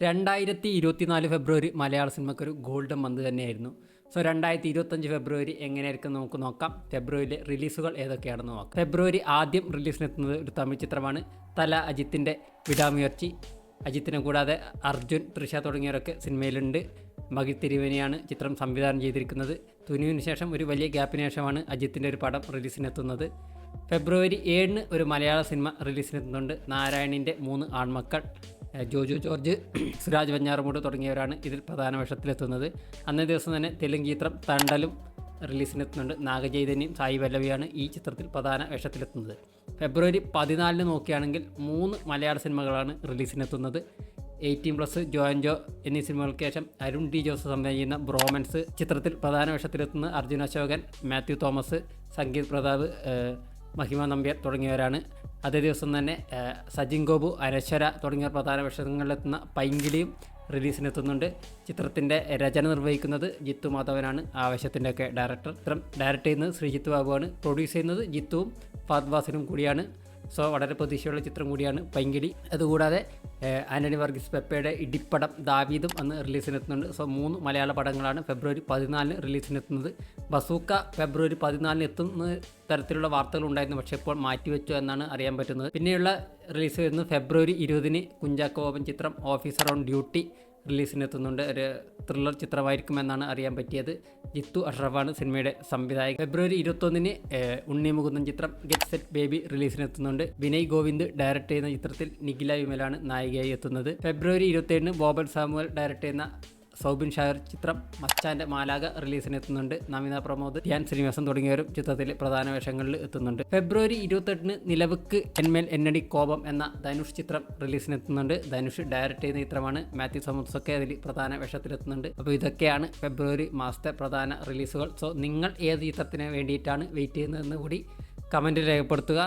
2024 ഫെബ്രുവരി മലയാള സിനിമയ്ക്കൊരു golden month തന്നെയായിരുന്നു. 2025 ഫെബ്രുവരി എങ്ങനെയായിരിക്കും നമുക്ക് നോക്കാം. ഫെബ്രുവരിയിലെ റിലീസുകൾ ഏതൊക്കെയാണെന്ന് നോക്കാം. ഫെബ്രുവരി ആദ്യം റിലീസിനെത്തുന്നത് ഒരു തമിഴ് ചിത്രമാണ്. തല അജിത്തിൻ്റെ വിടാമുയർച്ചി. അജിത്തിനെ കൂടാതെ അർജുൻ, തൃഷ തുടങ്ങിയവരൊക്കെ സിനിമയിലുണ്ട്. മകിഴ് തിരുവേനിയാണ് ചിത്രം സംവിധാനം ചെയ്തിരിക്കുന്നത്. തുനുവിന് ശേഷം ഒരു വലിയ ഗ്യാപ്പിന് ശേഷമാണ് അജിത്തിൻ്റെ ഒരു പടം റിലീസിനെത്തുന്നത്. ഫെബ്രുവരി 7 ഒരു മലയാള സിനിമ റിലീസിനെത്തുന്നുണ്ട്. നാരായണിൻ്റെ 3 ആൺമക്കൾ. ജോജു ജോർജ്, സുരാജ് വെഞ്ഞാറമൂട് തുടങ്ങിയവരാണ് ഇതിൽ പ്രധാന വേഷത്തിലെത്തുന്നത്. അന്നേ ദിവസം തന്നെ തെലുങ്ക് ചിത്രം തണ്ടലും റിലീസിനെത്തുന്നുണ്ട്. നാഗചൈതന്യം, സായി പല്ലവിയാണ് ഈ ചിത്രത്തിൽ പ്രധാന വേഷത്തിലെത്തുന്നത്. ഫെബ്രുവരി 14 നോക്കുകയാണെങ്കിൽ 3 മലയാള സിനിമകളാണ് റിലീസിനെത്തുന്നത്. 18+, ജോ എന്നീ സിനിമകൾക്ക് ശേഷം അരുൺ ഡി ജോസ് സംവിധാനം ചെയ്യുന്ന ബ്രോമൻസ് ചിത്രത്തിൽ പ്രധാന വേഷത്തിലെത്തുന്ന അർജുൻ അശോകൻ, മാത്യു തോമസ്, സംഗീത് പ്രതാപ്, മഹിമ നമ്പ്യാർ തുടങ്ങിയവരാണ്. അതേ ദിവസം തന്നെ സജിൻ ഗോപു, അനശ്വര തുടങ്ങിയ പ്രധാന വേഷങ്ങളിലെത്തുന്ന പൈങ്കിളിയും റിലീസിനെത്തുന്നുണ്ട്. ചിത്രത്തിൻ്റെ രചന നിർവഹിക്കുന്നത് ജിത്തു മാധവനാണ്, ആവേശത്തിൻ്റെയൊക്കെ ഡയറക്ടർ. ചിത്രം ഡയറക്റ്റ് ചെയ്യുന്നത് ശ്രീജിത്ത് ബാബുവാണ്. പ്രൊഡ്യൂസ് ചെയ്യുന്നത് ജിത്തുവും ഫഹദ് ഫാസിലും കൂടിയാണ്. വളരെ പ്രതീക്ഷയുള്ള ചിത്രം കൂടിയാണ് പൈങ്കിളി. അതുകൂടാതെ ആൻ്റണി വർഗീസ് പെപ്പയുടെ ഇടിപ്പടം ദാവീദും അന്ന് റിലീസിനെത്തുന്നുണ്ട്. 3 മലയാള പടങ്ങളാണ് ഫെബ്രുവരി 14 റിലീസിനെത്തുന്നത്. ബസൂക്ക ഫെബ്രുവരി 14 എത്തുന്ന തരത്തിലുള്ള വാർത്തകൾ ഉണ്ടായിരുന്നു, പക്ഷേ ഇപ്പോൾ മാറ്റിവെച്ചു എന്നാണ് അറിയാൻ പറ്റുന്നത്. പിന്നെയുള്ള റിലീസ് വരുന്നത് ഫെബ്രുവരി 20 കുഞ്ചാക്കോ ബോബൻ ചിത്രം ഓഫീസർ ഓൺ ഡ്യൂട്ടി റിലീസിനെത്തുന്നുണ്ട്. ഒരു ത്രില്ലർ ചിത്രമായിരിക്കുമെന്നാണ് അറിയാൻ പറ്റിയത്. ജിത്തു അഷ്റഫാണ് സിനിമയുടെ സംവിധായകൻ. ഫെബ്രുവരി 21 ഉണ്ണി മുകുന്ദൻ ചിത്രം ഗെറ്റ് സെറ്റ് ബേബി റിലീസിനെത്തുന്നുണ്ട്. വിനയ് ഗോവിന്ദ് ഡയറക്റ്റ് ചെയ്യുന്ന ചിത്രത്തിൽ നിഖില വിമലാണ് നായികയായി എത്തുന്നത്. ഫെബ്രുവരി 27 ബോബൻ സാമുവൽ ഡയറക്റ്റ് ചെയ്യുന്ന സൗബിൻ ഷായർ ചിത്രം മച്ചാൻ്റെ മാലാക റിലീസിനെത്തുന്നുണ്ട്. നമിത പ്രമോദ്, ധ്യാൻ ശ്രീനിവാസൻ തുടങ്ങിയവരും ചിത്രത്തിൽ പ്രധാന വേഷങ്ങളിൽ എത്തുന്നുണ്ട്. ഫെബ്രുവരി 28 നിലവുക്ക് എന്മേൽ എന്നടി കോപം എന്ന ധനുഷ് ചിത്രം റിലീസിനെത്തുന്നുണ്ട്. ധനുഷ് ഡയറക്റ്റ് ചെയ്യുന്ന ചിത്രമാണ്. മാത്യു സമൂസൊക്കെ അതിൽ പ്രധാന വേഷത്തിലെത്തുന്നുണ്ട്. അപ്പോൾ ഇതൊക്കെയാണ് ഫെബ്രുവരി മാസത്തെ പ്രധാന റിലീസുകൾ. നിങ്ങൾ ഏത് ചിത്രത്തിന് വേണ്ടിയിട്ടാണ് വെയിറ്റ് ചെയ്യുന്നതെന്ന് കൂടി കമൻറ്റിൽ രേഖപ്പെടുത്തുക.